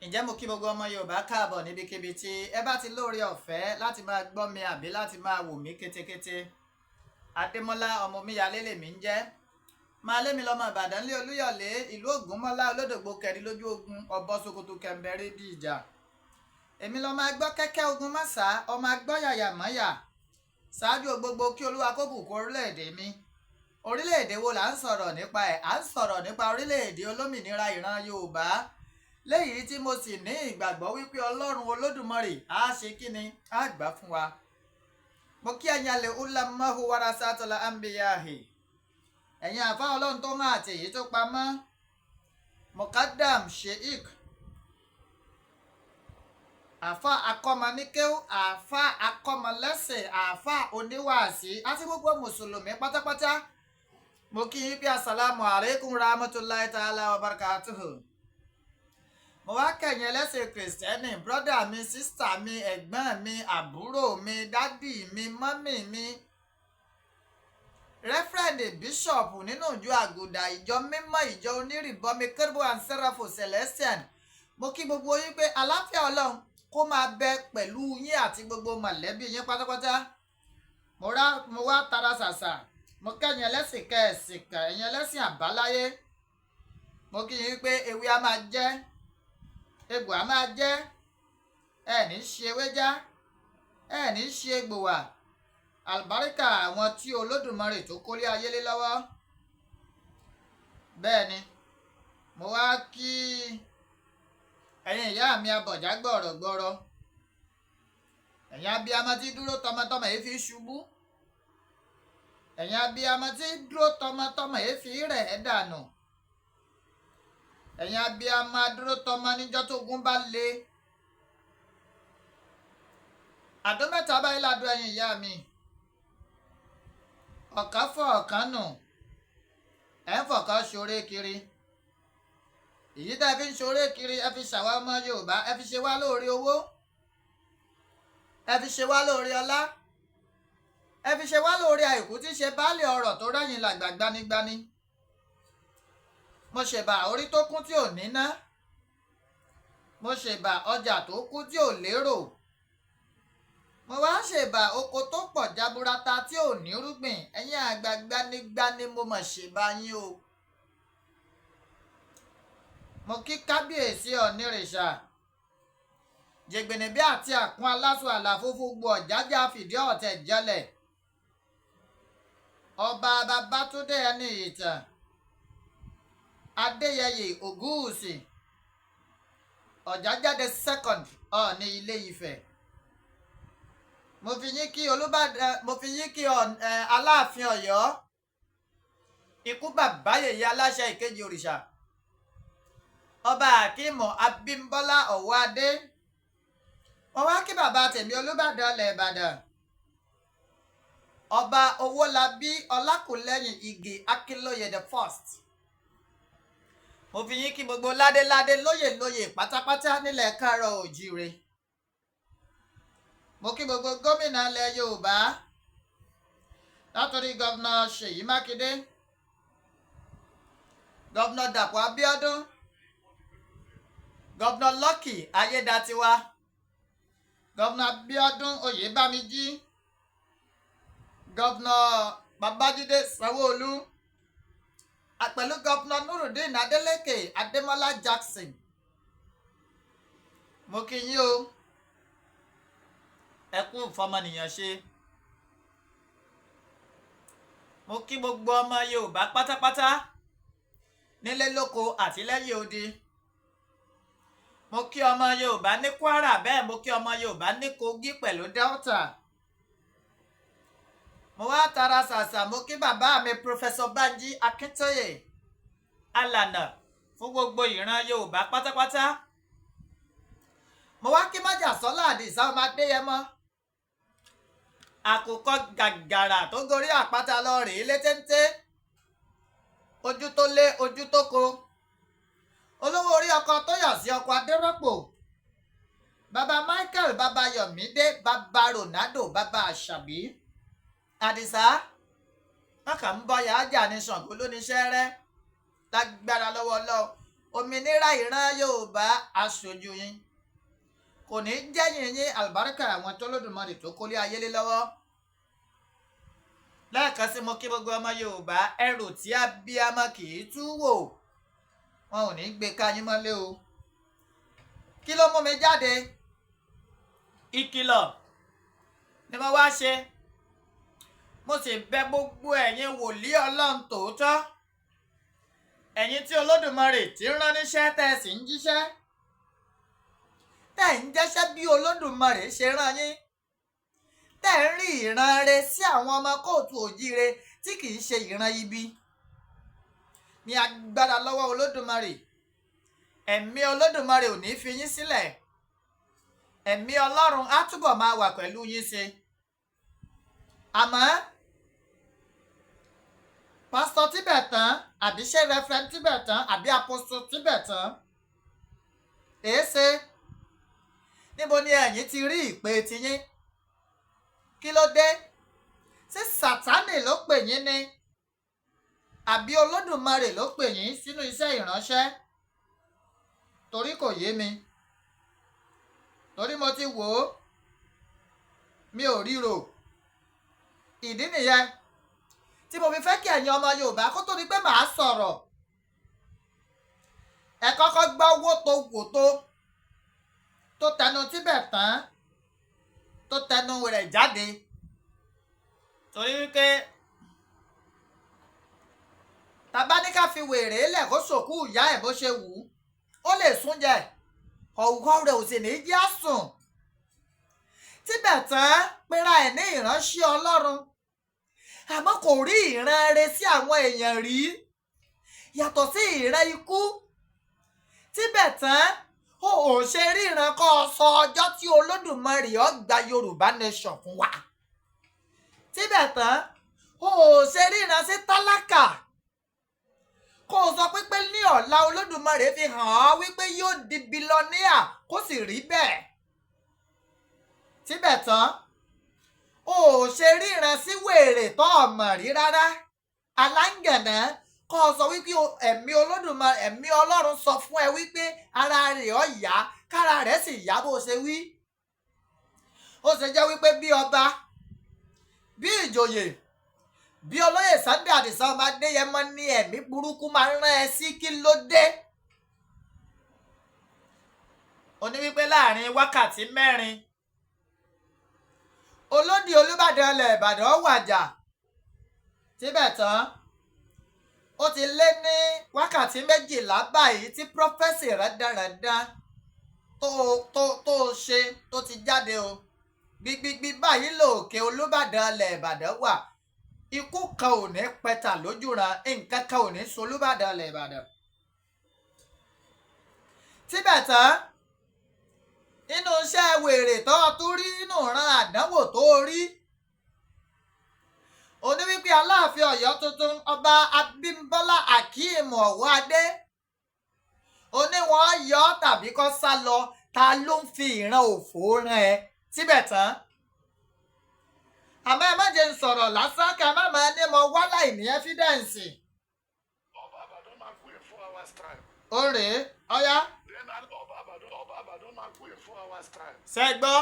Ǹjẹ́ mo kí gbogbo ọmọ Yorùbá káàbọ̀ níbikíbi tí ẹ bá ti lóore ọ̀fẹ́ láti máa gbọ́ mi àbí láti máa wò mí kétékété. Adémọ́lá ọmọ Omíyalé lèmi ń jẹ́. Máa lé mi lọ́mọ Ìbàdàn lé Olúyọ̀lé ìlú Ògúnmọ́lá olódògbò kẹrin lójú ogun ọ̀bọ Sokoto kẹ̀mbẹ̀rẹ̀ bí ìjà. Èmi lọ́mọ agbọ́ kẹ́kẹ́ ogun mọ́sà ọmọ agbọ́ yàyà mọ́yà. Ṣáájú gbogbo kí Olúwa kó bùkún orílẹ̀-èdè mi. Orílẹ̀-èdè wo là ń sọ̀rọ̀ nípa ẹ̀? À ń sọ̀rọ̀ nípa orílẹ̀-èdè olómìnira ìran Yorùbá. Léyìí tí mo sì ní ìgbàgbọ́ wípé Ọlọ́run Olódùmarè á ṣe kíni á gbà fún wa. Mo kí ẹ̀yin alẹ́ ulamahu warasatul anbiyahi. Ẹ̀yin àfa Ọlọ́run tó hàn àti èyí tó pamọ́. Mukadam Sheikh. Àfa akọ́mọníkéw, àfa akọ́mọlẹ́sẹ̀, àfa oníwàásí àti gbogbo mùsùlùmí pátápátá. Mo kí yín bí assalamu alaikum rahmatullahi ta'ala wa barakatuhu. Mo wá kẹ̀yìn ẹlẹ́sìn kìrìsìtẹ́nì, brọ́dà mi, sísítà mi, ẹ̀gbọ́n mi, àbúrò mi, dádì mi, mọ́mì mi, rẹ́fẹ̀rẹ̀ndì bíṣọ̀pù nínú ìjọ àgùdà, ìjọ mímọ́, ìjọ onírìbọmi kérúbù and sẹ́ráfù celestial. Mo kí gbogbo yín pé àlàáfíà Ọlọ́run kó máa bẹ pẹ̀lú yín àti gbogbo mọ̀lẹ́bí yín pátápátá. Mo wá tara ṣàṣà, mo kẹ̀yìn ẹlẹ́sìn kẹ̀sìnkà, ẹ̀yin ẹlẹ́sìn àbáláyé. Mo kí yín pé ewé á máa jẹ́, egbò á máa jẹ́, ẹ ní ṣe ewéjá, ẹ ní ṣe egbò wà. Àlùbáríkà àwọn tí Olódùmarè tó kólé ayé lé lọ́wọ́. Bẹ́ẹ̀ ni, mo wá kí ẹ̀yin ìyá mi abọ̀já gbọ̀rọ̀gbọ̀rọ̀. Ẹ̀yin abiyamọ tí dúró tọmọtọmọ yìí fi ṣubú. Ẹ̀yin abiyamọ tí dúró tọmọtọmọ yìí fi rẹ̀ ẹ́ dànù. Ẹ̀yin abiyamọ adúró tọmọ níjọ́ tó gún bá le. Àdó mẹ́ta báyìí ládùn ẹ̀yin ìyá mi. Ọ̀kan fọ́ ọ̀kan nù. Ẹ̀ ń fọ̀kan ṣoré kiri. Èyí tá ẹ fi ń ṣoré kiri ẹ fi ṣàwa ọmọ Yorùbá, ẹ fi ṣe wá lóore owó. Ẹ fi ṣe wá lóore ọlá. Ẹ fi ṣe wá lóore àìkú tí ṣe baálé ọrọ̀ tó rẹ́yìn làgbà gbanigbani. Mo ṣèbà orí tó kún tí ò níná. Mo ṣèbà ọjà tó kún tí ò lérò. Mo wá ṣèbà oko tó pọ̀ jaburata tí ò nírúgbìn. Ẹ̀yin àgbà gbanigbani mo mọ̀ ṣèbà yín o. Mo kí kábíyèsí ọ̀nìrìṣà. Jègbènìbí àti àkún aláṣọ àlàfófó gbọ́ ọ̀jájá fìdí ọ̀tẹ̀ jẹlẹ̀. Ọba Babátúndé ẹni ìtàn. Adéyẹyè Ògúnwùsì Ọ̀jájáde second Ọọ̀ni Ilé Ifẹ̀. Mo fi yín kí Olúbàdàn, mo fi yín kí Aláàfin Ọ̀yọ́. Ikú bàbá yèyé aláṣẹ ìkejì òrìṣà. Ọba Akíìmù Abímbọ́lá Ọ̀wọ́adé. Mo wá kí bàbá tèmi Olúbàdàn ilẹ̀ Ìbàdàn. Ọba Owólabí Ọlákùlẹ́yìn Ìgè Akínlóye the first. Mo fi yín kí gbogbo ládéládé lóyè pátápátá nílẹ̀ Káàárọ̀ Òjíire. Mo kí gbogbo gómìnà ilẹ̀ Yorùbá látòrí gọ́vnà Ṣèyí Mákindé, gọ́vnà Dàpọ̀ Abíọ́dún, gọ́vnà Lucky Ayédatiwa, gọ́vnà Abíọ́dún Oyèbámijí, gọ́vnà Babájídé Sanwó-Olú, pẹ̀lú gọ́vnà Nurudeen Adeleke Adémọ́lá Jackson. Mo kí yín o, ẹ kú ìfọmọnìyàn ṣe. Mo kí gbogbo ọmọ Yorùbá pátápátá nílé lóko àti lẹ́yìn odi. Mo kí ọmọ Yorùbá ní Kwara, bẹ́ẹ̀ mo kí ọmọ Yorùbá ní Kogi pẹ̀lú Delta. Mo wá tara ṣàṣà mo kí bàbá mi Professor Banji Akíntóyè alànà fún gbogbo ìran Yorùbá pátápátá. Mo wá kí Májàsọ́lá Àdìsá ọmọ Adéyẹmọ. Àkùkọ gàgàrà tó gorí àpáta lọ rèé létéńté. Ojú tó lé ojú tó ko. Olówó orí ọkọ tó yà sí ọkọ Adérọ́pò. Bàbá Michael, bàbá Yọ̀mídé, bàbá Ronaldo, bàbá Àṣàbí. Àdìsá wọn kà ń bọ yà á jà ní Ṣàngó lóníṣẹ́ rẹ́ lágbára lọ́wọ́ Ọlọ́run. òmìnira ìran Yorùbá aṣojú yín kò ní jẹ́yìn yín àlùbáríkà àwọn tó lódùmarè tó kólé ayé lé lọ́wọ́. lẹ́ẹ̀kan sí mo kí gbogbo ọmọ Yorùbá ẹrù tí abiyamọ kì í tú wò wọn ò ní gbé ká yín mọ́lé o. kí ló mú mi jáde? ìkìlọ̀ ni mo wá ṣe. mo sì bẹ̀ gbogbo ẹ̀yin wòlíì Ọlọ́run tòótọ́, ẹ̀yin tí Olódùmarè ti rán níṣẹ́ tẹ́ ẹ sì ń jíṣẹ́, tẹ́ ẹ̀ ń jẹ́ṣẹ́ bí Olódùmarè ṣe rán yín, tẹ́ ẹ̀ ń rí ìran re sí àwọn ọmọ kóòtù òjíire tí kì í ṣe ìran ibi. ní agbára lọ́wọ́ Olódùmarè, ẹ̀mí Olódùmarè ò ní fi yín sílẹ̀, ẹ̀mí Ọlọ́run á túbọ̀ máa wà pẹ̀lú yín ṣe. àmọ́ pásítọ̀ Tibetan àbí ṣé Reverend Tibetan àbí Apostle Tibetan èéṣe níbo ni ẹ̀yin ti rí ìpè tiyín? kí ló dé? ṣé Sátánì ló pè yín ni àbí Olódùmarè ló pè yín sínú iṣẹ́ ìránṣẹ́? torí kò yé mi, torí mo ti wò ó mi ò ríro. ìdí nìyẹn tí mo fi fẹ́ kí ẹ̀yin ọmọ Yorùbá kó tó di pé màá sọ̀rọ̀ ẹ kọ́kọ́ gbọ́ wótòwòtò tó tẹnu Tibetan tó tẹnu rẹ̀ jáde. torí wípé tàbá ní ká fi wèrè lẹ̀ kó sòkú ìyá ẹ̀ bó ṣe wù ú, ó lè sún jẹ ọ̀wọ́ rẹ̀ ò sì ní jẹ́ àsùn. Tibetan pera ẹ̀ ní ìránṣẹ́ Ọlọ́run àmọ́ kò rí ìran re sí àwọn èèyàn rí yàtọ̀ sí ìran ikú. Tibetan ò ṣe ríran kó sọ ọjọ́ tí Olódùmarè ó gba Yorùbá nation fún wa. Tibetan ò ṣe ríran sí tálákà kó sọ pé ní ọ̀la Olódùmarè fi hàn ọ́ wípé yóò di bílọ́níà kó sì rí bẹ́ẹ̀. Tibetan ò ṣe ríran sí wèrè tó ọmọ rí rárá, aláǹgànná kó sọ wípé ẹ̀mí Olódùmarè ẹ̀mí Ọlọ́run sọ fún ẹ wípé ara rẹ̀ ó yá kára rẹ̀ sì yá bó ṣe wí. ó ṣe jẹ́ wípé bí ọba, bí ìjòyè, bí olóyè Sunday Adisa ọmọ Adéyẹmọ ní ẹ̀mí burúkú máa ń rán ẹ sí. kí ló dé? ó ní wípé láàrin wákàtí 4 olódì Olúbàdàn ilẹ̀ Ìbàdàn wàjà. Tibetan ó ti lé ní wákàtí 12 báyìí tí Prophecy rádaràda tó ṣe tó ti jáde o. gbígbígbí báyìí lòkè Olúbàdàn ilẹ̀ Ìbàdàn wà. ikú kan ò ní pẹ̀tà lójúran, nǹkan kan ò ní so Olúbàdàn ilẹ̀ Ìbàdàn. Tibetan nínú iṣẹ́ wèrè tó tún rí nínú ìran àdánwò tó rí, òní wípé Aláàfin Ọ̀yọ́ tuntun ọba Abímbọ́lá Akeem Ọ̀wọ́adé òní wọ́n yọ tàbí kó sá lọ. ta ló ń fi ìran òfò rán ẹ? Tibetan àmọ́ ẹ má jẹ́ ń sọ̀rọ̀ lásán ká má máa ní mo wá láì ní ẹ́fídẹ́ǹsì. Ọba Ìbàdàn máa kú in 4 hours time. ó rèé ọ̀yá. Ọba Ìbàdàn máa kú in 4 hours time. ṣé gbọ́?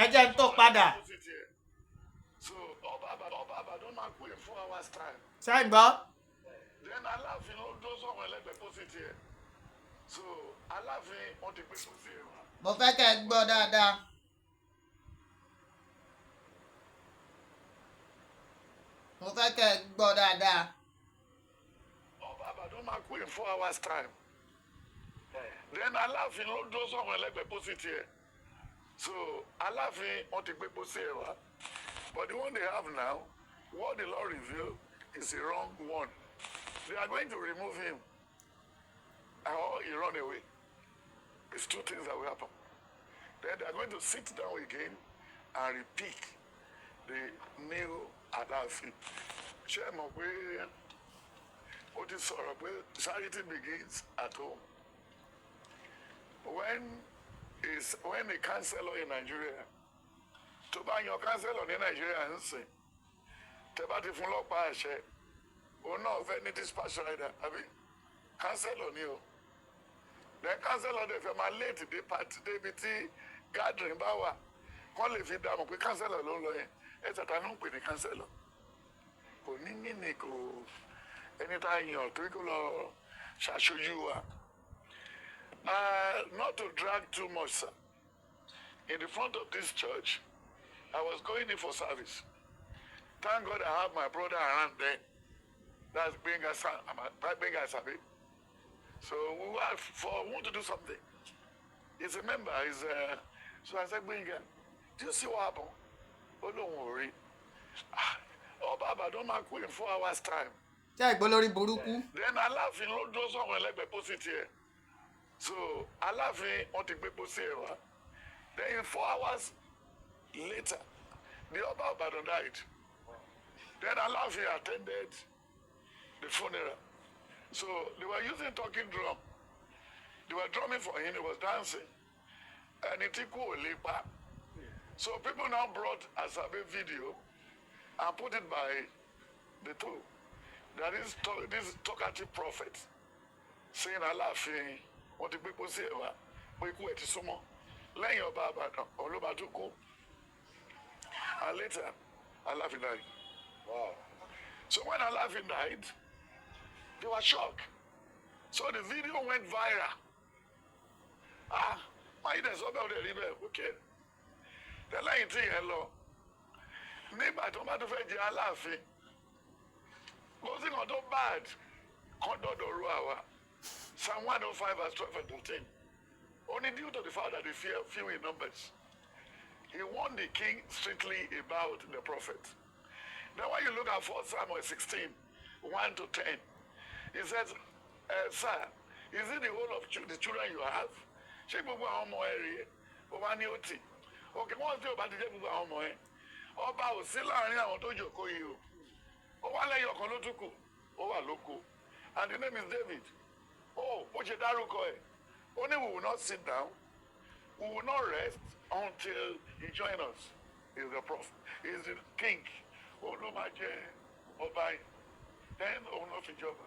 ẹ jẹ́ ń tó padà. So Ọba Ìbàdàn máa kú in 4 hours time. ṣé gbọ́? Then Aláàfin ló dó sọ̀rọ̀ ẹlẹ́gbẹ̀ẹ́ pósìtì ẹ̀. So Aláàfin wọ́n ti gbé pósìtì ẹ̀ wá. mo fẹ́ kẹ́ ẹ gbọ́ dáadáa. mo fẹ́ kẹ́ ẹ gbọ́ dáadáa. Ọba Ìbàdàn máa kú in 4 hours time. Then Aláàfin ló dó sọ̀rọ̀ ẹlẹ́gbẹ̀ẹ́ pósìtì ẹ̀. So Aláàfin wọ́n ti gbé pósìtì ẹ̀ wá. But the one they have now, what the Lord revealed is the wrong one. They are going to remove him. Or he run away. It's 2 things that will happen. Then they are going to sit down again and repeat the new Aláàfin. Ṣé ẹ mọ̀ pé ó ti sọ̀rọ̀ pé charity begins at home. When a councillor in Nigeria, tó bá yan councillor ní Nigeria ń sìn, tẹ́ bá ti fún lọ́pàá àṣẹ, òun náà fẹ́ ní dispatch rider, àbí? Counselor ni o. Then counselor dey fẹ́ máa late dé party débi tí gathering bá wà. Kọ́ lè fi dààmú pé counselor ló ń lọ yẹn. Ẹ̀sẹ̀ ta ló ń pè ní counselor. Kò ní mínì kò ẹni tá a yàn tó kó lọ ṣàṣojú wa. Not to drag too much, sir. In the front of this church, I was going in for service. Thank God I have my brother around there. That's Benga Sabi. So we want to do something. He's a member. So I said, Benga, do you see what happened? Oh, don't worry. Oh, Baba, don't mark in 4 hours' time. Then Allah will do something like deposit here. So Allah want to deposit here. Then in 4 hours later, the Oba died. Then Allah attended the funeral. So they were using talking drum. They were drumming for him, he was dancing. And it equal lipa. So people now brought a video and put it by the two. That is this talkative prophet saying Allah what the people say about we quit sumo. Laying your baba all over to go. And later, Allah died. Wow. So when Allah died, they were shocked. So the video went viral. My idea is about the river. Okay. The line thing, hello. Nígbà tó bá tó fẹ́ jẹ Aláàfin. Kò sí kan tó bad. Kan dọ́dọ̀ ru àwa. Psalm 105 verse 12 and 13. Only due to the fact that they few in numbers. He warned the king strictly about the prophet. Then when you look at 4 Samuel 16, 1 to 10, he says, sir, is it the whole of the children you have? Ṣé gbogbo àwọn ọmọ ẹ rèé? Ó wá ní òtì. Okay, wọ́n tí ò bá ti jẹ́ gbogbo àwọn ọmọ ẹ. Ọba ò sí láàrin àwọn tó jókòó yìí o. Ó wá lẹ́yìn ọ̀kan ló tún kù. Ó wà lóko. And the name is David. Oh, bó ṣe dárúkọ ẹ̀. Ó ní we will not sit down. We will not rest until he joins us. He is the prophet. He is the king. Òun ló máa jẹ ọba yìí. Then òun ló fi jọba.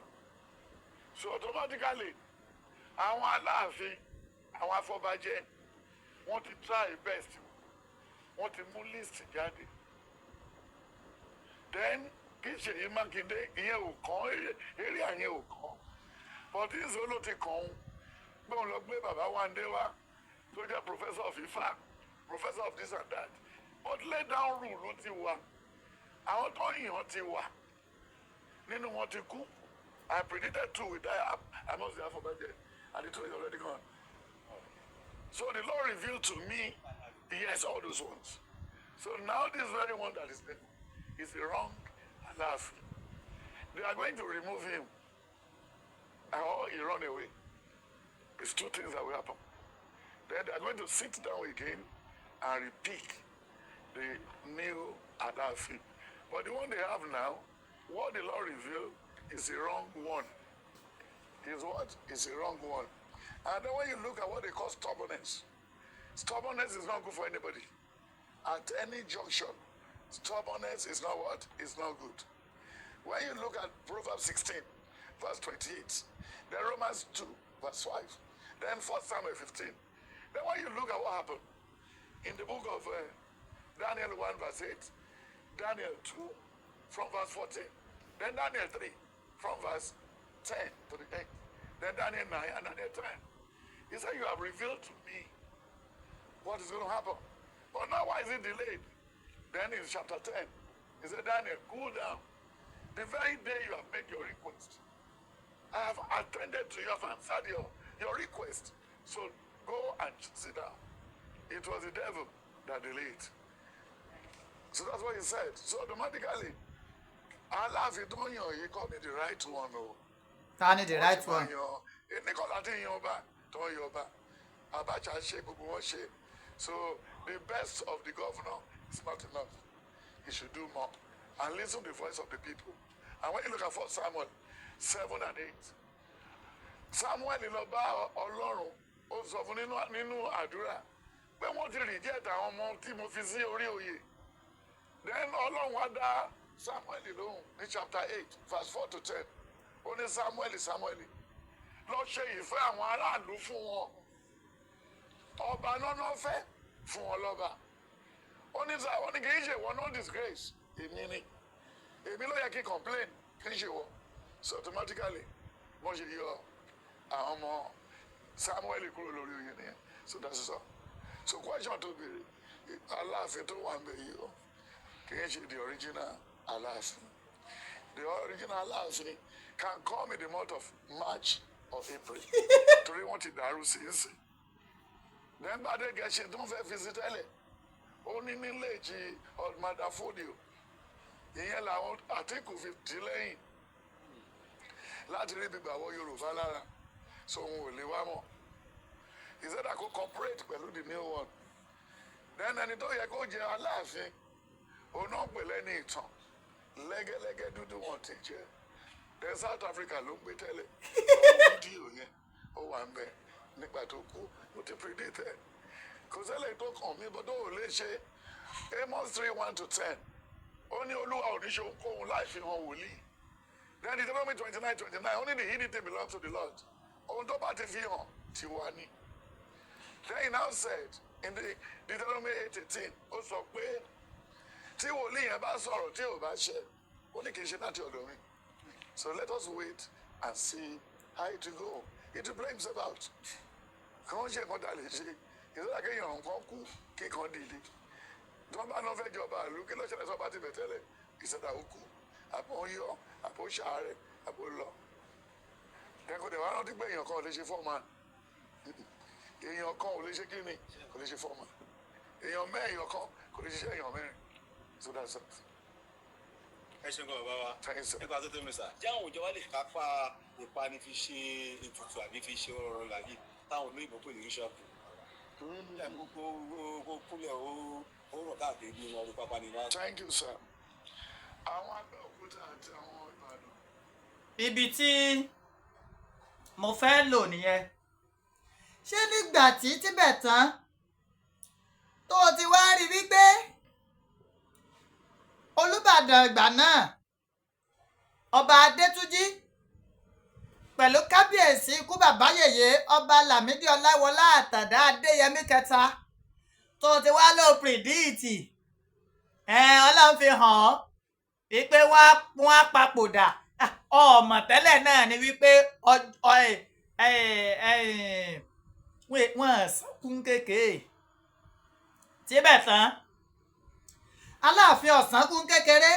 So automatically, àwọn Aláàfin, àwọn afọbajẹ, wọ́n ti try best. Wọ́n ti mú list jáde. Then kì í ṣe yìí Mákindé, ìyẹn ò kàn, eré àyẹn ò kàn. But this ló ti kàn ún. Gbé òun lọ gbé bàbá Wándé wá tó jẹ́ professor of Ifá, professor of this and that. But lay down rule ló ti wà. Àwọn tó yìnbọn ti wà. Nínú wọn ti kú. I predicted 2 will die. I must have forgotten. And the 2 is already gone. So the Lord revealed to me, yes, all those ones. So now this very one that is there is the wrong Aláàfin. They are going to remove him. Or he run away. It's 2 things that will happen. Then they are going to sit down again and repeat the new Aláàfin. But the one they have now, what the Lord revealed is the wrong one. Is what? Is the wrong one. And then when you look at what they call stubbornness, stubbornness is not good for anybody. At any junction, stubbornness is not what? It's not good. When you look at Proverbs 16, verse 28, then Romans 2, verse 5, then 1 Samuel 15. Then when you look at what happened in the book of Daniel 1, verse 8, Daniel 2, from verse 14, then Daniel 3, from verse 10 to the 8, then Daniel 9 and Daniel 10. He said, you have revealed to me what is going to happen. But now why is it delayed? Then in chapter 10, he said, Daniel, cool down. The very day you have made your request, I have attended to you, I have answered your request. So go and sit down. It was the devil that delayed. So that's what he said. So automatically, Aláàfin tó yàn yìí call me the right one. Ta ni the right one? Nicola ti yan ọba tó yan ọba. Abacha ṣe gbogbo wọn ṣe. So the best of the governor is not enough. He should do more and listen to the voice of the people. And when you look at 1 Samuel 7 and 8, Samuel lọ bá Ọlọ́run ó sọ fún nínú àdúrà pé wọ́n ti reject àwọn ọmọ tí mo fi sí orí oyè. Then Ọlọ́run wá dá Samuel lóhùn ní chapter 8 verse 4 to 10. Ó ní Samuel, lọ ṣe ìfẹ́ àwọn aráàlú fún wọn. Ọba náà fẹ́ fún wọn lọ́ba. Ó ní kì í ṣe ìwọ no disgrace. Èmi ni. Èmi ló yẹ kí complain kì í ṣe wọ. So automatically wọ́n ṣe yọ àwọn ọmọ Samuel kúrò lórí oyè nìyẹn. So that's all. So question tó béèrè Aláàfin tó wà ń bẹ yìí o kì í ṣe the original Aláàfin. The original Aláàfin can come in the month of March or April. Torí wọ́n ti dàrú sí í sí. Then Bade Gẹ̀ṣin tó ń fẹ́ fi sí tẹ́lẹ̀. Ó ní nílé ìjì Ọ̀dùmàdàfódìò. Ìyẹn làwọn Àtíkù fi tì lẹ́yìn láti rí bíbá wọ Yorùbá lára. So òun ò lè wá mọ̀. He said I could cooperate pẹ̀lú the new one. Then ẹni tó yẹ kó jẹ Aláàfin, òun náà pè lẹ́ni ìtàn. Lẹ́gẹ́lẹ́gẹ́ dúdú wọn ti jẹ. Then South Africa ló ń gbé tẹ́lẹ̀. Ọ̀rọ̀ fídíò yẹn ó wà ń bẹ nígbà tó kú ó ti predict ẹ̀. Kò sẹ́lẹ̀ tó kàn mí bọ́dọ̀ ò lè ṣe Amos 3:1-10. Ó ní Olúwa ò ní ṣe ohunkóhun láì fi hàn wòlíì. Then Deuteronomy 29:29. Ó ní the hidden thing belongs to the Lord. Ohun tó bá ti fi hàn ti wà ní. Then he now said in the Deuteronomy 8:18. Ó sọ pé tí wòlíì yẹn bá sọ̀rọ̀ tí ò bá ṣe ó ní kì í ṣe láti ọ̀dọ̀ mi. So let us wait and see how it will go. It will play himself out. Kàn ṣe nǹkan tá a lè ṣe. Ìṣẹ́lá kéèyàn nǹkan kú kíkan dìde. Tí wọ́n bá náà fẹ́ jọba ìlú kí ló ṣẹlẹ̀ sọ́ba ti bẹ̀ tẹ́lẹ̀. Ìṣẹ́lá ó kú. Àbọ̀ yọ, àbọ̀ ṣàárẹ̀, àbọ̀ lọ. Ẹ̀kọ́ dẹ̀ wá rántí pé èèyàn kan ò lè ṣe fọ́ọ̀mà. Èèyàn kan ò lè ṣe kí ni? Kò lè ṣe fọ́ọ̀mà. Èèyàn mẹ́ẹ̀yàn kan kò lè ṣiṣẹ́ èèyàn mẹ́rin. So that's it. Ẹ ṣe nǹkan bàbá wa. Thank you, sir. Nípa tó tó mi sà. Jẹ́ àwọn òjò wa lè kápá ìpani fi ṣe ètùtù àbí fi ṣe ọ̀rọ̀ làyè táwọn olóyìnbó pè ní bíṣọ̀pù. Ẹ gbogbo kúlẹ̀ ó rọ̀ káàkiri ní ọdún pápá ní wá. Thank you, sir. Àwọn Abẹ́òkúta àti àwọn Ìbàdàn. Ibi tí mo fẹ́ lò nìyẹn. Ṣé nígbà tí Tibetan tó ti wá rí wípé Olúbàdàn ìgbà náà Ọba Adétúnjí pẹ̀lú kábíyèsí ikú bàbá yèyé Ọba Lámídì Ọláwọlá Àtàndá Adéyẹmí kẹta tó ti wá lò pìrìdíìtì Ọlọ́run fi hàn ọ́ wípé wọ́n á papòdà ọmọ tẹ́lẹ̀ náà ni wípé wọ́n sọ́kún kékeré Tibetan Aláàfin ọ̀sánkún kékeré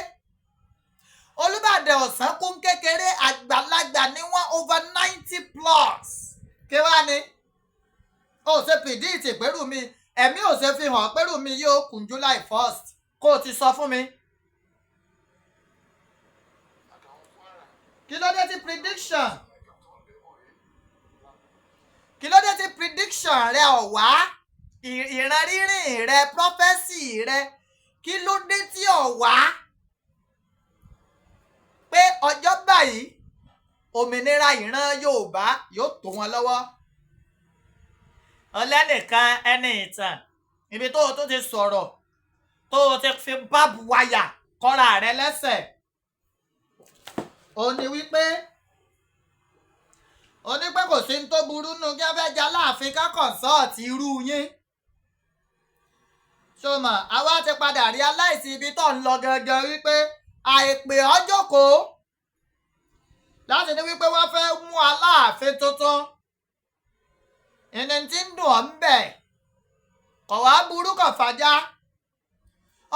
Olúbàdàn ọ̀sánkún kékeré àgbàlagbà ní wọ́n over 90+. Kí wá ni? Ó ṣe pìdíìtì pẹ̀lú mi ẹ̀mí ò ṣe fi hàn pẹ̀lú mi yóò kún July 1st kó o ti sọ fún mi. Kí ló dé tí prediction rẹ ọ̀wá ìran rírìn rẹ prophecy rẹ kí ló dé tí ọ̀wá pé ọjọ́ báyìí òmìnira ìran Yorùbá yóò tó wọn lọ́wọ́. Ọlẹ́nìkan ẹni ìtàn ibi tó o tó ti sọ̀rọ̀ tó o ti fi báàbù wáyà kọ́ra rẹ lẹ́sẹ̀ ó ní wípé kò sí ní tó burú nù kí wọ́n fẹ́ jẹ́ Aláàfin ká kọ̀ǹsọ́ọ̀tì irú yín. Ṣọmọ àwa ti padà rí aláìsí ibi tó ń lọ gangan wípé àìpé ọjọ́kòó láti ní wípé wọ́n fẹ́ mú Aláàfin tuntun ìní tí ń dùn ọ́ ń bẹ̀ kò wá burú kò fàjà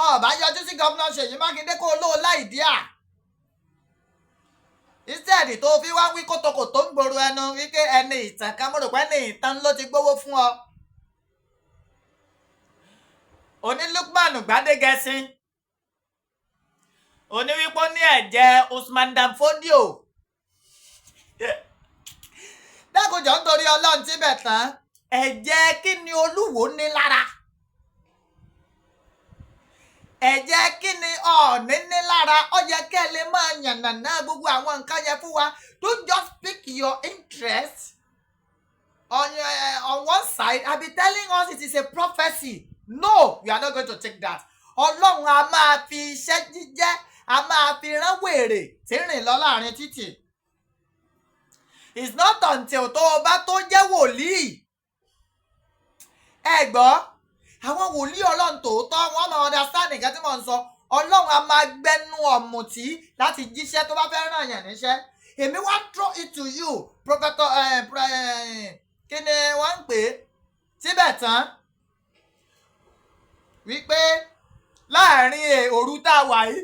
ọ̀bá yọjú sí gómìnà Ṣèyí Mákindé kó lóò láìdíà instead tó fi wá wí kótókòtó ń gbòòrò ẹnu wípé ẹni ìtàn kan mo rò pé ẹni ìtàn ló ti gbówó fún ọ. Oní Lukman Gbádégẹṣin oní wípé ó ní ẹ̀jẹ̀ Usman Dan Fodio dákòjọ́ nítorí Ọlọ́run Tibetan ẹ̀jẹ̀ kí ni Olúwo ní lára ẹ̀jẹ̀ kí ni Ọọ̀ni ní lára ó yẹ kẹ́ ẹ lè máa yànnàná gbogbo àwọn nǹkan yẹn fún wa. Don't just pick your interest on one side and be telling us it is a prophecy. No, we are not going to take that. Ọlọ́run a máa fi iṣẹ́ jíjẹ́ a máa fi rán wèrè tí ń rìn lọ láàrin títì. it's not until tó o bá tó jẹ́ wòlíì. Ẹ gbọ́ àwọn wòlíì ọlọ́run tòótọ́ wọ́n máa understand nǹkan tí mò ń sọ. Ọlọ́run a máa gbẹnu ọ̀mùtí láti jíṣẹ́ tó bá fẹ́ ràn yàn níṣẹ́. Èmi wá throw it to you prophet kí ni wọ́n ń pè é Tibetan wípé láàrin òru tá a wà yìí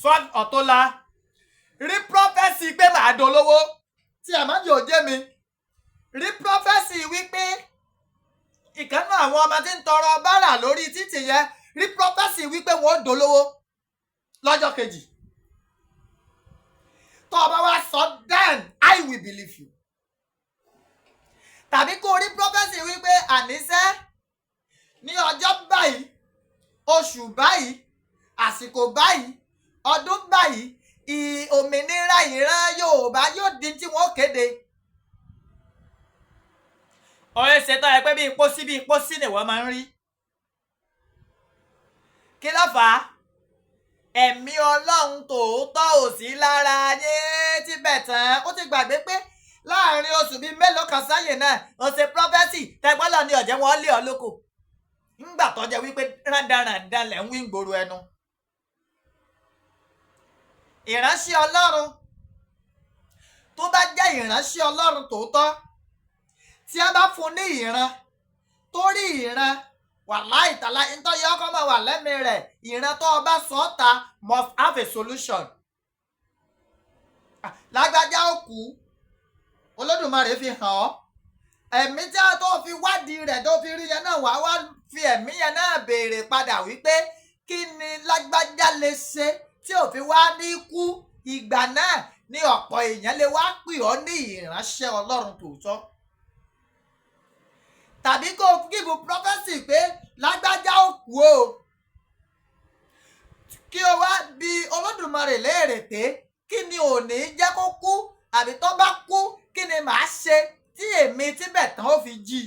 sọ́ọ̀d ọ̀tọ́lá rí prophecy pé màá dolówó tí ẹ̀ má jò jẹ́ mi rí prophecy wípé ìkànnì àwọn ọmọ tí ń tọrọ bárà lórí títì yẹn rí prophecy wípé wọ́n ó dolówó lọ́jọ́ kejì. Tó o bá wá sọ then I will believe you. Tàbí kó o rí prophecy wípé àníṣe ní ọjọ́ báyìí oṣù báyìí àsìkò báyìí ọdún báyìí òmìnira ìran Yorùbá yóò di tí wọ́n kéde. Ọ̀rẹ́ ṣètò ẹ pé bí ìpósí ni wọ́n máa ń rí. Kí ló fà á? Ẹ̀mí Ọlọ́run tòótọ́ ò sí lára ayé Tibetan. Ó ti gbàgbé pé láàrin oṣù bíi mélòó kan sáyè náà ó ṣe prophecy tẹgbọ́lọ̀ ní ọ̀jẹ̀ wọn lé ọ lóko. Ńgbà tó jẹ́ wípé rándanràndan lẹ̀ ń wí gbòòrò ẹnu. Ìránṣẹ́ Ọlọ́run tó bá jẹ́ ìránṣẹ́ Ọlọ́run tòótọ́ tí a bá fún ní ìran torí ìran wàláhì tàlá nítorí ọkọ máa wà lẹ́mìí rẹ̀ ìran tó o bá sọ ọ́ ta must have a solution. Lágbájá ó kú Olódùmarè fi hàn ọ́ ẹ̀mí tí a tó fi wádìí rẹ̀ tó fi rí yẹn náà wá fi ẹ̀mí yẹn náà béèrè padà wípé kí ni lágbájá lè ṣe tí ò fi wá ní kú. Ìgbà náà ni ọ̀pọ̀ èèyàn lè wá pè ọ́ ní ìránṣẹ́ Ọlọ́run tòótọ́. Tàbí kó o give prophecy pé lágbájá ó kú o kí o wá bi Olódùmarè léèrè pé kí ni ò ní jẹ́ kó kú àbí tó bá kú kí ni màá ṣe tí èmi Tibetan ó fi jí.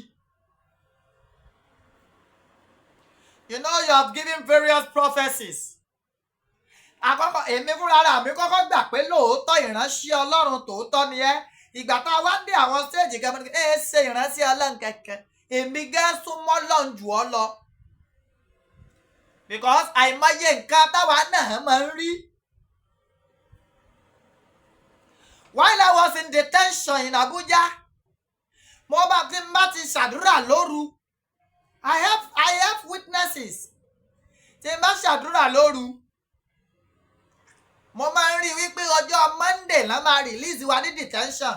You know you have given various prophecies. Àkọ́kọ́ èmi fúnra mi kọ́kọ́ gbà pé lóòótọ́ ìránṣẹ́ Ọlọ́run tòótọ́ ni ẹ́. Ìgbà tá a wá dé àwọn stéèjì kan mọ́ ẹ ṣe ìránṣẹ́ Ọlọ́run kankan èmi gẹ́ súnmọ́ Ọlọ́run jù ọ́ lọ. Because àìmọye nǹkan táwa náà máa ń rí. While I was in detention in Abuja, mo bá ti má ti ṣàdúrà lóru. I have witnesses. Tí n bá ṣàdúrà lóru, mo máa ń rí wípé ọjọ́ Monday la máa release wa ní detention.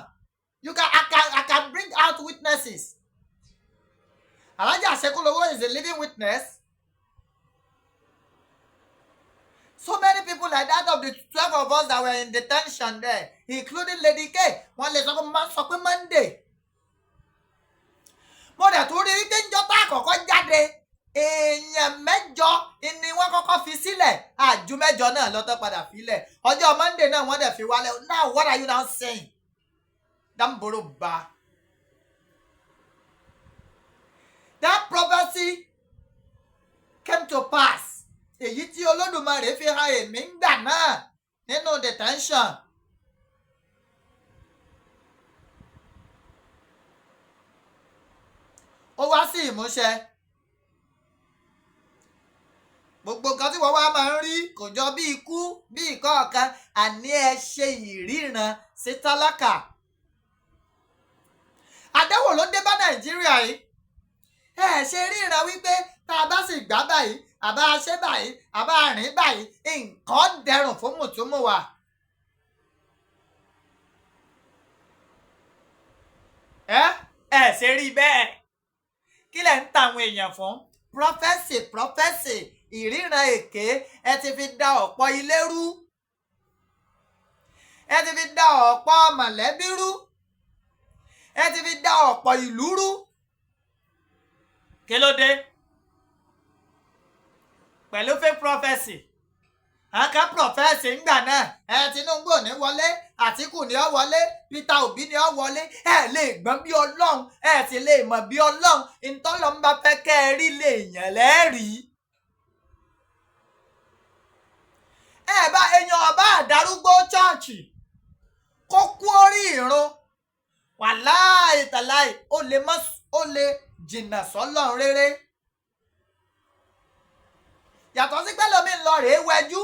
I can bring out witnesses. Alhaji Asekolowo is a living witness. So many people like that of the 12 of us that were in detention there, including Lady K. Wọ́n lè sọ pé Monday. Mo dẹ̀ tún rí wípé njọ́ta àkọ́kọ́ jáde èèyàn 8 ni wọ́n kọ́kọ́ fi sílẹ̀ àjú 8 náà lọ́tọ́ padà filẹ̀. Ọjọ́ Monday náà wọ́n dẹ̀ fi wálẹ̀. Now what are you now saying? Damboro ba. That prophecy came to pass. Èyí tí Olódùmarè fi hàn èmi ń gbà náà nínú detention. Ó wá sí ìmúṣẹ. Gbogbo nǹkan tí wọ́n wá máa ń rí kò jọ bí ikú bí ìkọ̀ọ̀kan àní ẹ ṣe ìríran sí tálákà. Àdánwò ló dé bá Nàìjíríà yìí. Ẹ ṣe ríran wípé tá a bá sì gbá báyìí àbá ṣe báyìí àbá rìn báyìí nǹkan dẹrùn fún mùtúmùwà. Ẹ ṣe rí bẹ́ẹ̀ kí lẹ̀ ń ta àwọn èèyàn fún. Prophecy ìríran èké ẹ ti fi da ọ̀pọ̀ ilé rú. Ẹ ti fi da ọ̀pọ̀ mọ̀lẹ́bí rú. Ẹ ti fi da ọ̀pọ̀ ìlú rú. Kí ló dé? Pẹ̀lú fake prophecy. Àká prophecy ńgbà náà Tinubu ò ní wọlé, Àtíkù ni ó wọlé, Peter Obi ni ó wọlé. Ẹ lè gbọ́n bí Ọlọ́run, ẹ sì lè mọ̀ bí Ọlọ́run. Ìtọ́lọ́ ń bá fẹ́ kẹ́ ẹ rí lè yàn lẹ́rìí. Ẹ bá èèyàn ọba àdárúgbó chọ́ọ̀chì kó kú orí ìrun wàláì tàláì ó lè jìnnà sọ́lọ́run rere. Yàtọ̀ sí pé lómi ń lọ rèé wẹjú.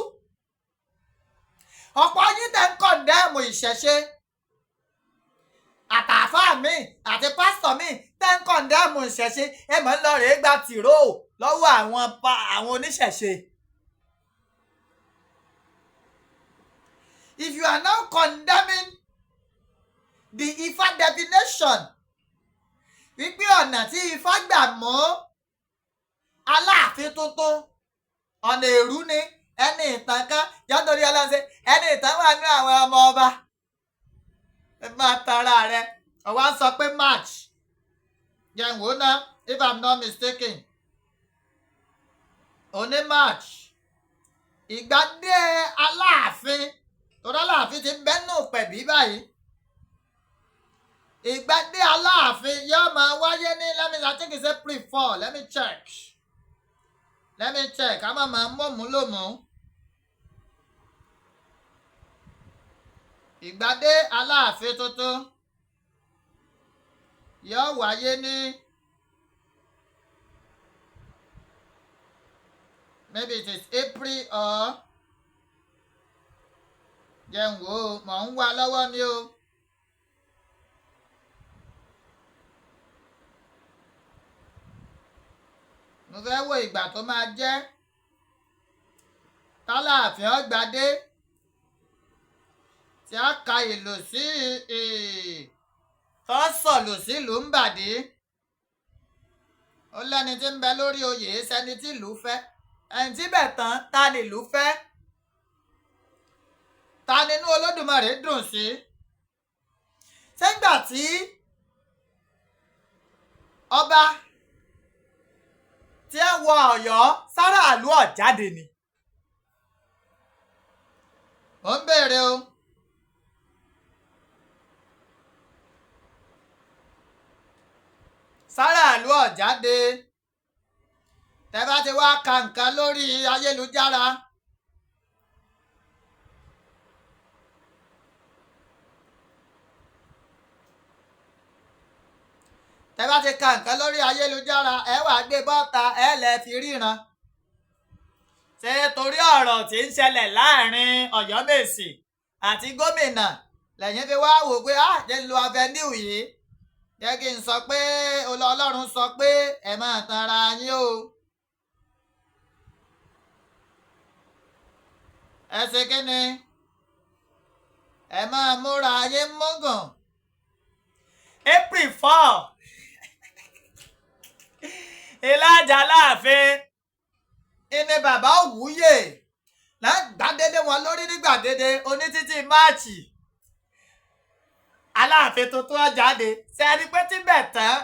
Ọ̀pọ̀ yín tẹ̀ ń kọ̀ndẹ́ẹ̀mù ìṣẹ̀ṣe àtàfáà mi àti pásítọ̀ mi tẹ́ ń kọ̀ndẹ́ẹ̀mù ìṣẹ̀ṣe ẹ mọ̀ ń lọ rèé gba tìró lọ́wọ́ àwọn oníṣẹ̀ṣe. If you are now condemning the Ifá divination wípé ọ̀nà tí Ifá gbà mọ́ Aláàfin tuntun ọ̀nà èrú ni ẹni ìtàn kan jọ́ntorí ọlọ́sẹ̀ ẹni ìtàn wà ní àwọn ọmọ ọba ẹ máa tara rẹ ọwọ́ sọ pé march yẹn wò ná if I'm not mistaken òní march ìgbàdé Aláàfin torí Aláàfin ti bẹ́nu pẹ̀bí báyìí ìgbàdé Aláàfin yóò máa wáyé ní I think it's April 4 let me check ká má máa mọ̀mú lòmú. Ìgbàdé Aláàfin tuntun yóò wáyé ní maybe it is April or jẹun wo mọ̀ ń wá lọ́wọ́ ni o. Mo fẹ́ wo ìgbà tó máa jẹ́ tálààfin ọgbàdé tí a ka ìlú sí tó sọ̀lù sílùú ń bàdí. Ó lẹ́ni tí ń bẹ lórí oyè sẹ́ni tí ìlú fẹ́ ẹni tí bẹ̀ tán ta ni ìlú fẹ́ ta nínú Olódùmarè dùn sí. Ṣégbà tí ọba tí ẹ wọ Ọ̀yọ́ sáràlú ọ̀jáde ni. Ó ń béèrè o. Sáràlú ọ̀jáde tẹ́ bá ti wá ka nǹkan lórí ayélujára tẹ́ bá ti ka nǹkan lórí ayélujára ẹ wá gbé bọ́ta ẹ lè fi ríran. Ṣé torí ọ̀rọ̀ tí ń ṣẹlẹ̀ láàrin Ọ̀yọ́mèsì àti gómìnà lẹ́yìn fi wá wò pé jẹ́ ń lo avenue yìí jẹ́ kí n sọ pé Ọlọ́run sọ pé ẹ máa tanra yín o. Ẹ ṣe kí ni ẹ máa múra yín mógùn. April 4 Ìlàjà Aláàfin ìní bàbá Òwúyè gbàdédé wọn lórí ní gbàdédé onítítí máàcì Aláàfin tuntun ọ̀jáde ṣe rí pé tíbẹ̀ tán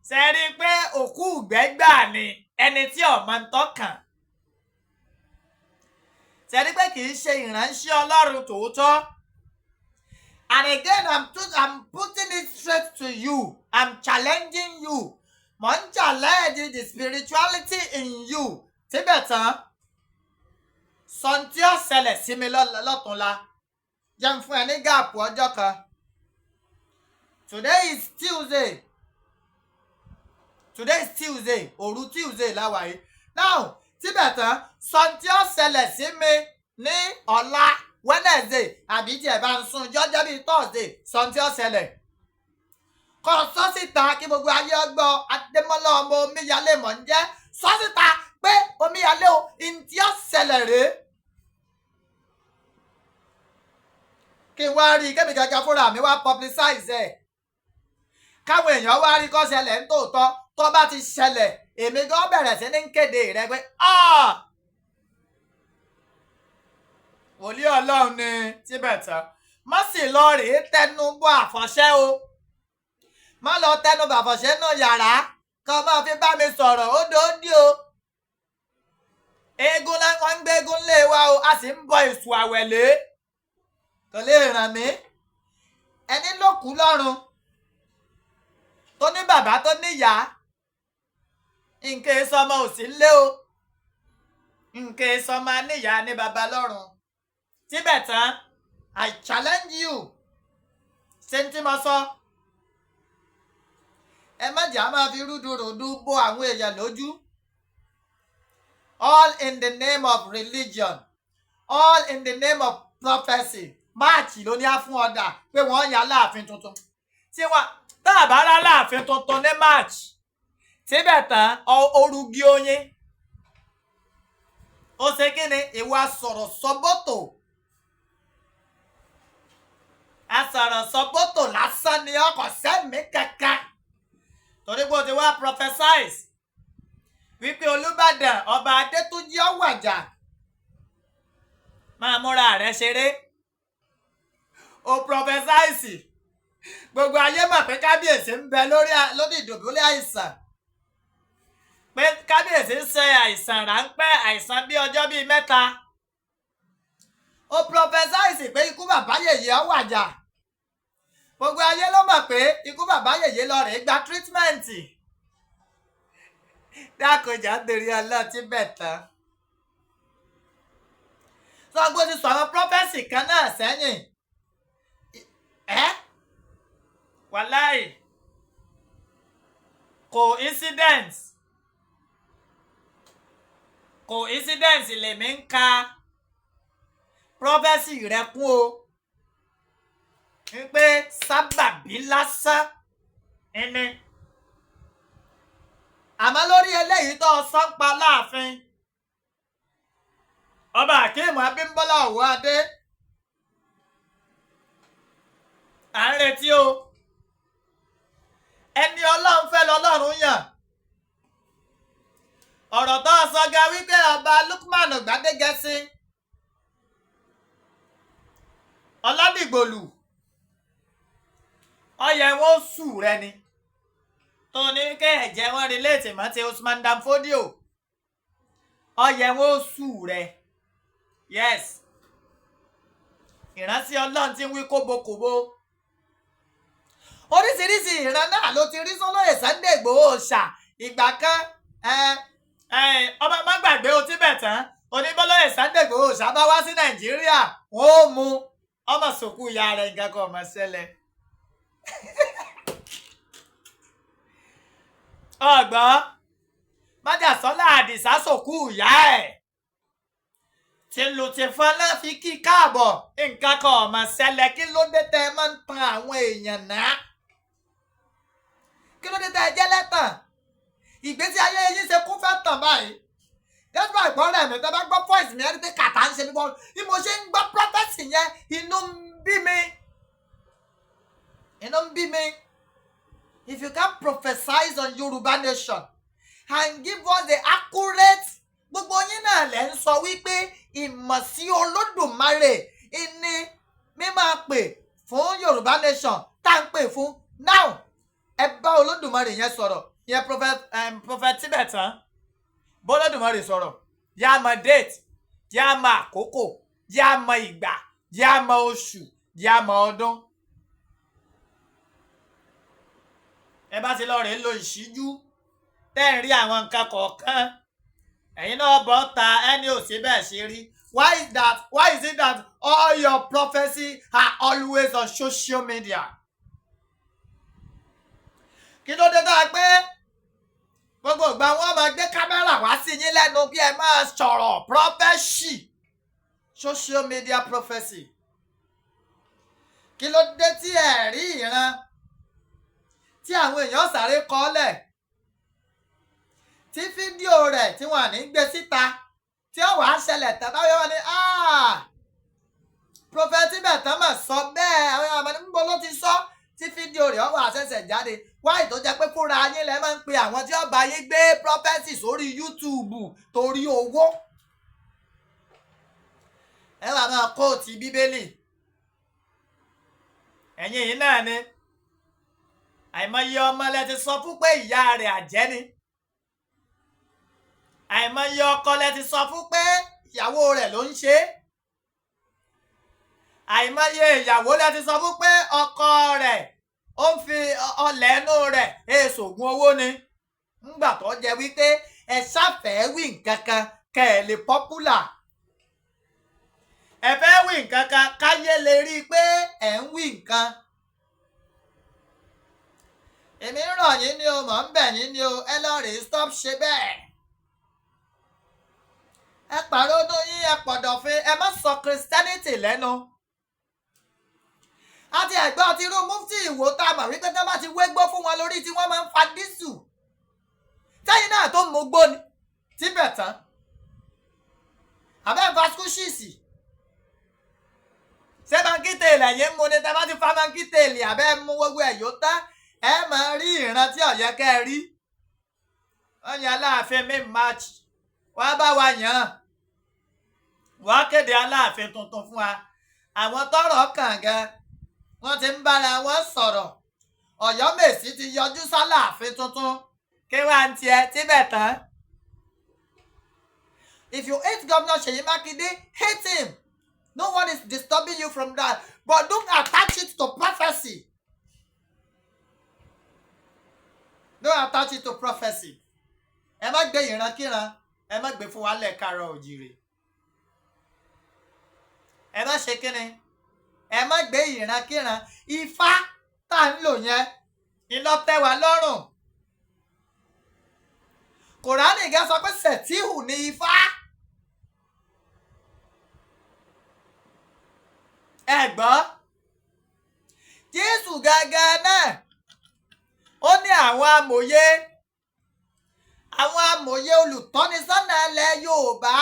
ṣe rí pé òkú ìgbẹ́gbà ni ẹni tí ọmọ ń tọkàn ṣe rí pé kì í ṣe ìránṣẹ́ Ọlọ́run tòótọ́. And again I'm putting it straight to you. I'm challenging you. Mo ń challenge the spirituality in you. Tíbẹ̀ tán sọ tí ó ṣẹlẹ̀ sí mi lọ́túnla jẹ́ ń fún ẹ ní gáàpù ọjọ́ kan. Today is Tuesday òru Tuesday láwàyé. Now tíbẹ̀ tán sọ tí ó ṣẹlẹ̀ sí mi ní ọ̀la Wednesday àbí tí ẹ bá ń sún jọ́jọ́ bíi Thursday sọ tí ó ṣẹlẹ̀. Kọ́ sọ síta kí gbogbo ayé ọgbọ́ Adémọ́lá ọmọ Omíyalé mọ̀ ń jẹ́ sọ síta pé Omíyalé o ìntí ó ṣẹlẹ̀ rèé. Kí n wá rí kébì gẹ́gẹ́ fúnra mi wá publicize ẹ̀. Káwọn èèyàn wá rí kó ṣẹlẹ̀ ń tòótọ́ tó bá ti ṣẹlẹ̀ èmi gan bẹ̀rẹ̀ sí ní kéde rẹ̀ pé wòlíì Ọlọ́run ni Tibetan má sì lọ rèé tẹnu bọ àfọ̀ṣẹ́ o má lọ tẹnu bọ àfọ̀ṣẹ́ náà yàrá kó máa fi bá mi sọ̀rọ̀ ó dòódì o. Eégún wọn ń gbé eégún lé wa o a sì ń bọ èṣù àwẹ̀lé kò lè ràn mí. Ẹni ló kú lọ́run tó ní bàbá tó níyà nǹkan sọmọ ò sí lé o nǹkan sọmọ níyà ní bàbá lọ́run. Tibetan I challenge you ṣé ń tí mo sọ ẹ má jà máa fi rúdurùdu bo àwọn èèyàn lójú. All in the name of religion, all in the name of prophecy. Máàkì ló ní á fún ọ̀dà pé wọ́n yan láàfin tuntun tí wọ́n tá a bá rá láàfin tuntun ní March Tibetan orugi oyin ó ṣe kí ni ìwà sọ̀rọ̀ sọ́bọ́tò asọ̀rọ̀ sọ́bọ́tò lásán ni ọkọ̀ sẹ́mi kankan torí pé o ti wá prophesize wípé Olúbàdàn ọba Adétúnjí Ọ̀wàjà máa múra rẹ̀ ṣeré o prophesize gbogbo ayé mọ̀ pé kábíyèsí ń bẹ lórí ìdùbúlẹ̀ àìsàn pé kábíyèsí ń ṣe àìsàn ráńpẹ́ àìsàn bí ọjọ́ bíi 3 o prophesize pé ikú bàbá yèyé Ọ̀wàjà gbogbo ayé ló mọ̀ pé ikú bàbá yèyé lọ rèé gba treatment dákọjà torí ọlọ́ọ̀tí bẹ̀ tán sọgbó ti sọ àwọn prophesy kan náà sẹ́yìn wàláì coincidence lèmi ń ka prophesy rẹ kún o wípé sábàbí lásán ẹni àmọ́ lórí eléyìí tó sọ ń pa láàfin ọba Akeem Abímbọ́lá Òwòadé à ń retí o ẹni Ọlọ́run fẹ́ lọ́lọ́run yàn ọ̀rọ̀ tó sọ ga wípé ọba Lukman Gbádégẹṣin Ọládìgbòlù ọyẹ wọn sù rẹ ni tó ní kẹ́ ẹ̀jẹ̀ wọn relate mọ́ ti Usman Dan Fodio ọyẹ wọn sù rẹ yes ìránṣẹ́ Ọlọ́run tí ń wí kóbokòbo oríṣiríṣi ìran náà ló ti rí sólóyè Sunday Ìgbòho ṣà ìgbà kan ọba má gbàgbé o Tibetan oníbọ́lóyè Sunday Ìgbòho ṣà bá wá sí Nàìjíríà wọn ò mú ọmọ sòkú ìyá rẹ̀ nǹkan kan ọmọ ṣẹlẹ̀ ọgbọ́n májàsọ́lá Àdìsá sòkú ìyá ẹ̀ tìlùtìfọ́n náà fi kí káàbọ̀ nǹkan kan ọmọ ṣẹlẹ̀ kí ló dé tẹ́ ẹ máa ń tan àwọn èèyàn náà kí ló dé tẹ́ ẹ jẹ́ lẹ́tàn ìgbésí ayé yín ṣe kún fẹ́ tàn báyìí dẹ́gbà ìgbọ́n rẹ̀ mi tẹ́ bá gbọ́ voice mi ẹni pé kàtà ń ṣe bí mo ṣe ń gbọ́ prophecy yẹn inú ń bí mi. If you can prophesize on Yoruba nation and give us the accurate gbogbo yín náà lẹ́ ń sọ wípé ìmọ̀ sí Olódùmarè ìní mímáa pè fún Yorùbá nation tá à ń pè fún now ẹ bá Olódùmarè yẹn sọ̀rọ̀ yẹn prophet Tibetan bọ́lódùmarè sọ̀rọ̀ yá mọ date yá mọ àkókò yá mọ ìgbà yá mọ oṣù yá mọ ọdún. ẹ bá ti lọ rèé lo ìṣíjú tẹ́ ń rí àwọn nǹkan kọ̀ọ̀kan ẹ̀yin náà bọ́ ta ẹni ò sí bẹ́ẹ̀ ṣe rí. Why is it that all your prophecies are always on social media? kí ló dé dáa pé gbogbo ìgbà wọn máa gbé kámẹ́rà wá sí yín lẹ́nu kí ẹ máa sọ̀rọ̀ prophecy social media prophecy? kí ló dé tí ẹ rí ìran tí àwọn èèyàn sáré kọ́lẹ̀ tí fídíò rẹ̀ tí wọ́n ní gbé síta tí ó wàá ṣẹlẹ̀ tàbí wọ́n ní Prophet Tibetan mà sọ bẹ́ẹ̀ àwọn ọmọ níbo ló ti sọ tí fídíò rẹ̀ wà ṣẹ̀ṣẹ̀ jáde wáyé tó jẹ́ pé fúnra yín lẹ́ máa ń pe àwọn tí ó bá yín gbé prophecy sórí YouTube torí owó ẹ wà máa kóòtù bíbélì ẹ̀yin yìí náà ni àìmọye ọmọ lẹ ti sọ fún pé ìyá rẹ̀ àjẹ́ ni àìmọye ọkọ lẹ ti sọ fún pé ìyàwó rẹ̀ ló ń ṣe àìmọye ìyàwó lẹ ti sọ fún pé ọkọ rẹ̀ ó ń fi ọlẹ̀ ẹnu rẹ̀ èsògùn owó ni ńgbà tó jẹ́ wípé ẹ ṣàfẹ́ wí nǹkan kan kẹ́ ẹ lè popular ẹ fẹ́ wí nǹkan kan káyé lè rí i pé ẹ ń wí nǹkan èmi ń rọ̀ yín ni o, mò ń bẹ̀ yín ni o, ẹ lọ rèé stop ṣe bẹ́ẹ̀. ẹ pàrọ̀dọ̀ yín, ẹ pọ̀dọ̀fin, ẹ má sọ Christianity lẹ́nu. àti ẹ̀gbọ́n ti irú mufti Ìwó tá a mọ̀ wípé tó bá ti wégbó fún wọn lórí tí wọ́n máa ń fa dísù. tẹ́yìn náà tó mú gbó ni Tibetan àbẹ́ vascushisi ṣé mankítèèlì ẹ̀yìn mú ni tẹ́ bá ti fa mankítèèlì àbẹ́ mú gbogbo ẹ̀ yóò tán ẹ máa rí ìran tí ọ̀yẹ́ kẹ́ ẹ rí. wọ́n yan Aláàfin mi march wọ́n bá wa yàn án wọ́n kéde Aláàfin tuntun fún wa. àwọn tọ́rọ̀ kàn gan wọ́n ti ń bára wọn sọ̀rọ̀. Ọ̀yọ́mèsì ti yọjú s'Aláàfin tuntun kí wàá ń tiẹ̀ Tibetan. If you hate Governor Seyi Makinde, hate him. No one is disturbing you from that. But don't attach it to prophecy. Don't attach it to prophecy. Ẹ má gbé ìrankíran, ẹ má gbé fún wa lẹ̀ Káàárọ̀ Oòjíire. Ẹ má ṣe kíni? Ẹ má gbé ìrankíran. Ifá tá ń lò yẹn, iná tẹ́ wa lọ́rùn. Kùránì gan sọ pé Sẹ̀tíhù ni Ifá. Ẹ gbọ́, Jésù gangan náà ó ní àwọn amòye olùtọ́nisọ́nà ilẹ̀ Yorùbá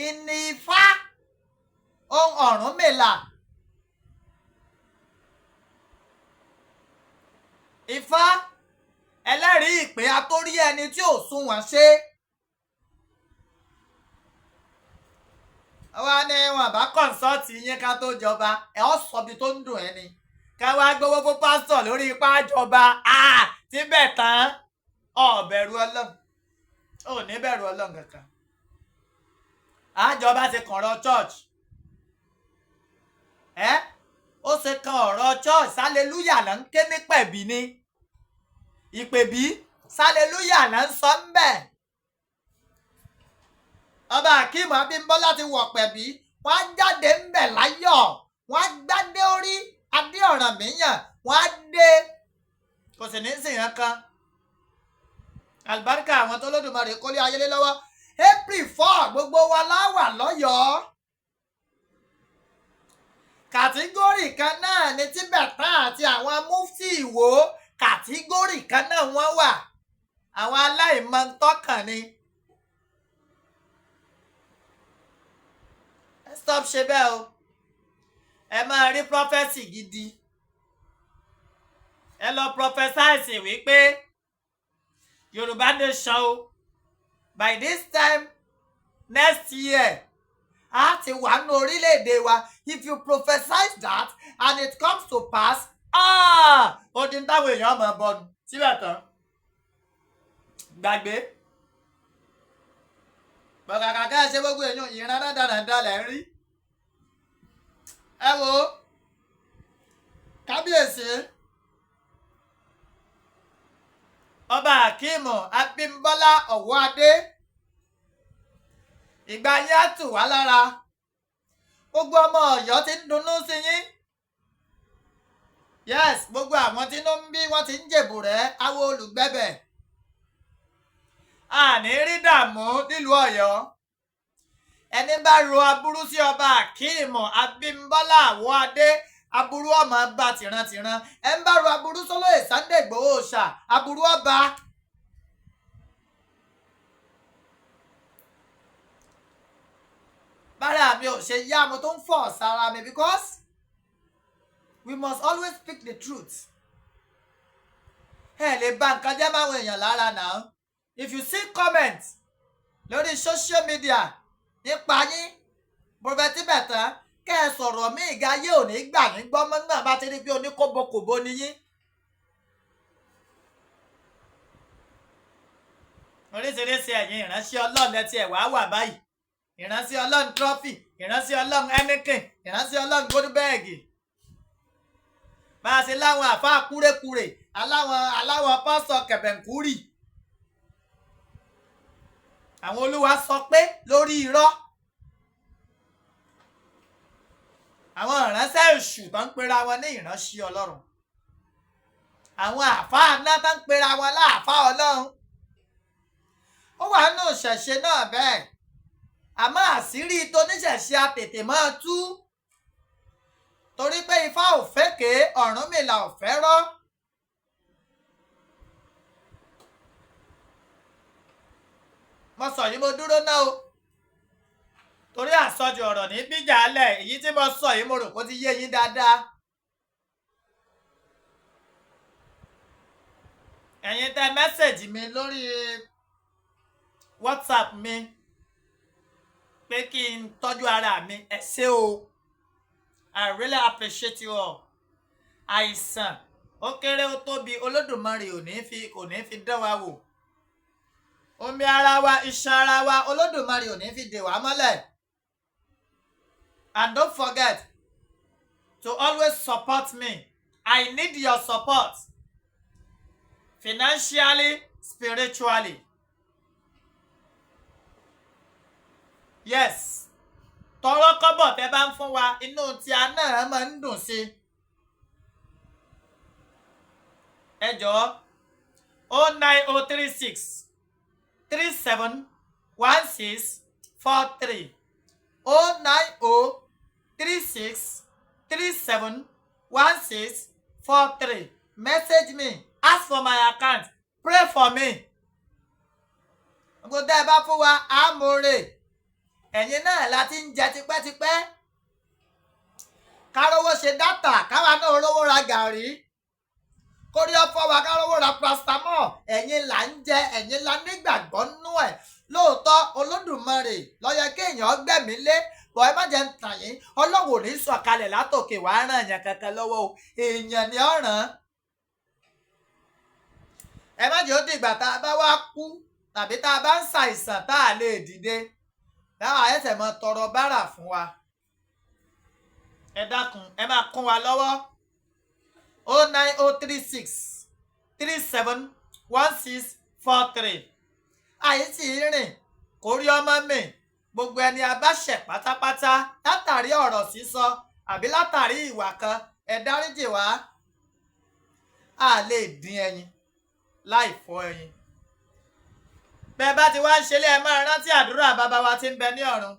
ìní Ifá ohun Ọ̀rúnmìlà. Ifá ẹlẹ́rìí ìpè atórí ẹni tí ò sunwọ̀n ṣe. wá ní wọn bá kọ̀ǹsọ́ọ̀tì yín ká tó jọba ẹ ọ́ sọbi tó ń dùn ẹ́ ni ká wá gbowó fún pásítọ̀ lórí ipá jọba Tibetan ọ̀bẹ̀rù Ọlọ́run ò ní bẹ̀rù Ọlọ́run kankan. àjọba ti kàn ọ̀rọ̀ church ó ṣe kan ọ̀rọ̀ church hallelujah là ń ké ní pẹ̀bí ni ìpèbí hallelujah là ń sọ ń bẹ̀. Ọba Akeem Abímbọ́lá ti wọ̀ pẹ̀bí wọ́n á jáde ń bẹ̀ láyọ̀ wọ́n á gbádé orí adé Ọ̀rànmíyàn wọ́n á dé kò sì ní sìn yẹn kan. àlùbáríkà àwọn tó lódùmarè kólé ayélé lọ́wọ́ April 4 gbogbo wa láwà lọ́yọ̀ọ́. kàtígórì kan náà ní Tibetan àti àwọn mufti Ìwó kàtígórì kan náà wọ́n wà àwọn aláìmọ̀ntọ́kàn ni. Stop ṣe bẹ́ẹ̀ o ẹ máa rí prophecy gidi ẹ lọ prophesize wípé Yorùbá nation o by this time next year a ti wà ní orílẹ̀-èdè wa if you prophesize that and it comes to pass ó di ń táwọn èèyàn máa bọ̀dù Tibetan gbàgbé bọ̀kàkàkà ṣe gbogbo èèyàn ìran dáadáa lẹ̀ ń rí. ẹ wo kábíyèsí Ọba Akeem Abímbọ́lá Ọ̀wọ́adé ìgbà yẹn á tù wá lára gbogbo ọmọ Ọ̀yọ́ ti ń dunnú sí yín. yes gbogbo àwọn tí inú ń bí wọ́n ti ń jèbù rẹ̀ awo olùgbẹ́bẹ̀. àní rí dààmú nílùú Ọ̀yọ́ ẹni bá ro aburú sí Ọba Akeem Abímbọ́lá Ọ̀wọ́adé aburú ọmọ bá tìrantìran ẹ ń bá ro aburú sólóyè Sunday Ìgbòho Òòṣà aburú ọba. bára mi ò ṣe yá mo tó ń fọ̀ sára mi because we must always speak the truth. ẹ lè bà nǹkan jẹ́ máwọn èèyàn lára náà. If you see comments lórí social media nípa yín Prophet Tibetan kẹ́ ẹ sọ̀rọ̀ mí ìga yé ò ní gbà yín gbọ́ mọ́ náà bá ti rí pé oníkóbokòbo ni yín. oríṣiríṣi ẹ̀yin ìránṣẹ́ Ọlọ́run lẹ́tí ẹ̀ wá wà báyìí ìránṣẹ́ Ọlọ́run trophy ìránṣẹ́ Ọlọ́run Heineken ìránṣẹ́ Ọlọ́run Goldberg bá a ṣe láwọn àfáà kúrékúrè aláwọn pásítọ̀ kẹ̀bẹ̀ǹkúrì. àwọn Olúwa sọ pé lórí irọ́ àwọn ìránṣẹ́ èṣù tó ń pera wọn ní ìránṣẹ́ Ọlọ́run àwọn àfáà ńlá tó ń pera pera wọn láàfáà ọlọ́run ó wà nínú ìṣẹ̀ṣe náà bẹ́ẹ̀ àmọ́ àṣírí tóníṣẹ̀ṣe àtètè máa tú torí pé ifá ò fékè Ọ̀rúnmìlà ò fẹ́rọ́ mo sọ yìí mo dúró náà o torí àsọjù ọ̀rọ̀ ní bíjàálẹ̀ èyí tí mo sọ yìí mo rò kó ti yé yín dáadáa ẹ̀yin tẹ mẹ́sẹ̀jì mi lórí WhatsApp mi pé kí n tọ́jú ara mi ẹ ṣé o I really appreciate you all àìsàn ó kéré ó tóbi Olódùmarè kò ní fi dán wa wò omi ara wa iṣan ara wa Olódùmarè ò ní fi dè wá mọ́lẹ̀ and don't forget to always support me I need your support financially spiritually yes tọrọ kọ́bọ̀ tẹ́ bá ń fún wa inú tí a náà máa ń dùn sí ẹ jọ̀ọ́ 09036 371643 09036371643 message me ask for my account pray for me gbogbo tẹ́ ẹ bá fún wa àmórè ẹ̀yin náà la ti ń jẹ tipẹ́tipẹ́ kárówó ṣe dátà káwa náà rówó ra gàrí kórí ọ̀fọ̀ wa kárówó ra paracetamol ẹ̀yin là ń jẹ ẹ̀yin la nígbàgbọ́ nú ẹ̀ lóòótọ́ Olódùmarè ló yẹ kéèyàn gbẹ̀mí lé bọ̀ ẹ má jẹ́ ń tàn yín Ọlọ́run ò ní sọ̀kalẹ̀ látòkè wàá ràn yàn kankan lọ́wọ́ o èèyàn ni ó ràn ẹ má jẹ́ ó dìgbà tá a bá wá kú tàbí tá a bá ń ṣàìsàn tá a lè dìde dáhà ẹsẹ̀ mọ tọrọ bárà fún wa ẹ dákun ẹ máa kún wa lọ́wọ́ 09036 371643 àyíṣì rìn kò rí ọmọ mi gbogbo ẹni abáṣẹ pátápátá látàrí ọ̀rọ̀ sísọ àbí látàrí ìwà kan ẹ dáríjì wá a lè dín ẹyin láì fọ́ ẹyin bẹ́ẹ̀ bá ti wá ń ṣe lé ẹ máa rántí àdúrà bàbá wa tí ń bẹ ní ọ̀run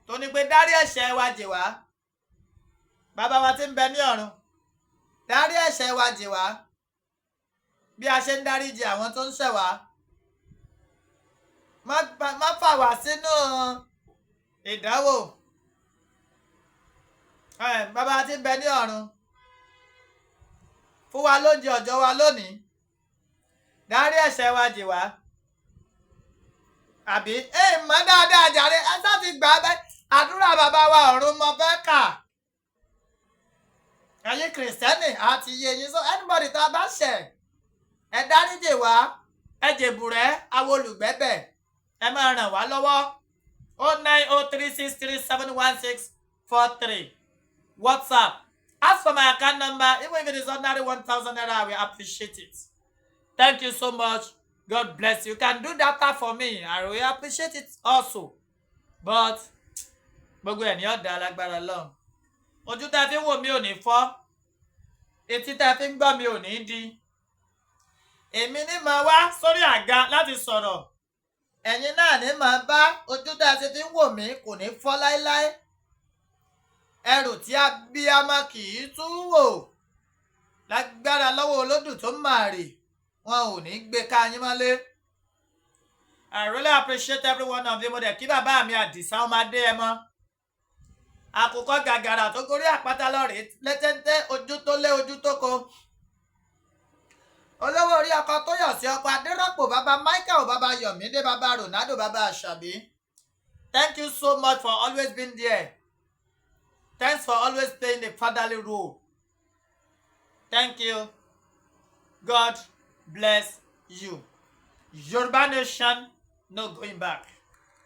tó ní pé dárí ẹ̀ṣẹ̀ wa jì wá bàbá wa tí ń bẹ ní ọ̀run dárí ẹ̀ṣẹ̀ wa jì wá bí a ṣe ń dáríjì àwọn tó ń ṣẹ̀ wá má fà wá sínú ìdánwò bàbá wa tí ń bẹ ní ọ̀run fún wa lóúnjẹ ọjọ́ wa lónìí dárí ẹ̀ṣẹ̀ wa jì wá àbí mọ̀ dáadáa jàre ẹ sá ti gbà bẹ àdúrà bàbá wa ọ̀run mo fẹ́ kà ẹ̀yin kìrìsìtẹ́nì àti iye yín so anybody tá a bá ṣẹ̀ ẹ dáríjì wá ẹ jèbùrẹ́ àwọn olùgbẹ́bẹ̀ ẹ máa ràn wá lọ́wọ́ 09036371643 WhatsApp ask for my account number even if it is ordinary 1,000 naira I will appreciate it thank you so much. God bless you. You can do that for me. I will appreciate it also. But gbogbo ẹ̀ ní ọ̀dà alágbára lọ. Ojú tá a fi ń wò mí ò ní fọ́. Etí tá a fi ń gbọ́ mi ò ní di. Èmi ní máa wá sórí àga láti sọ̀rọ̀. Ẹ̀yin náà ní máa bá ojú tá a ti fi ń wò mí kò ní fọ́ láéláé. Ẹrù tí abiyamọ kì í tún wò. Lágbára lọ́wọ́ Olódù tó máa rè. Wọn ò ní gbé ká yín mọ́lé. I really appreciate every one of you. Mo dẹ̀ kí bàbá mi Àdìsá ọmọdé ẹ mọ́. Àkùkọ gàgàrà tó gorí àpáta lọ́rẹ̀ẹ́ létéńté ojú tó lé ojú tó ko. Olówó orí ọkọ tó yọ̀ sí ọkọ Adérọ́pò bàbá Michael bàbá Yọ̀mídé bàbá Ronaldo bàbá Àṣàbí. Thank you so much for always being there. Thanks for always playing the fatherly role. Thank you. God bless you. Yoruba nation, no going back.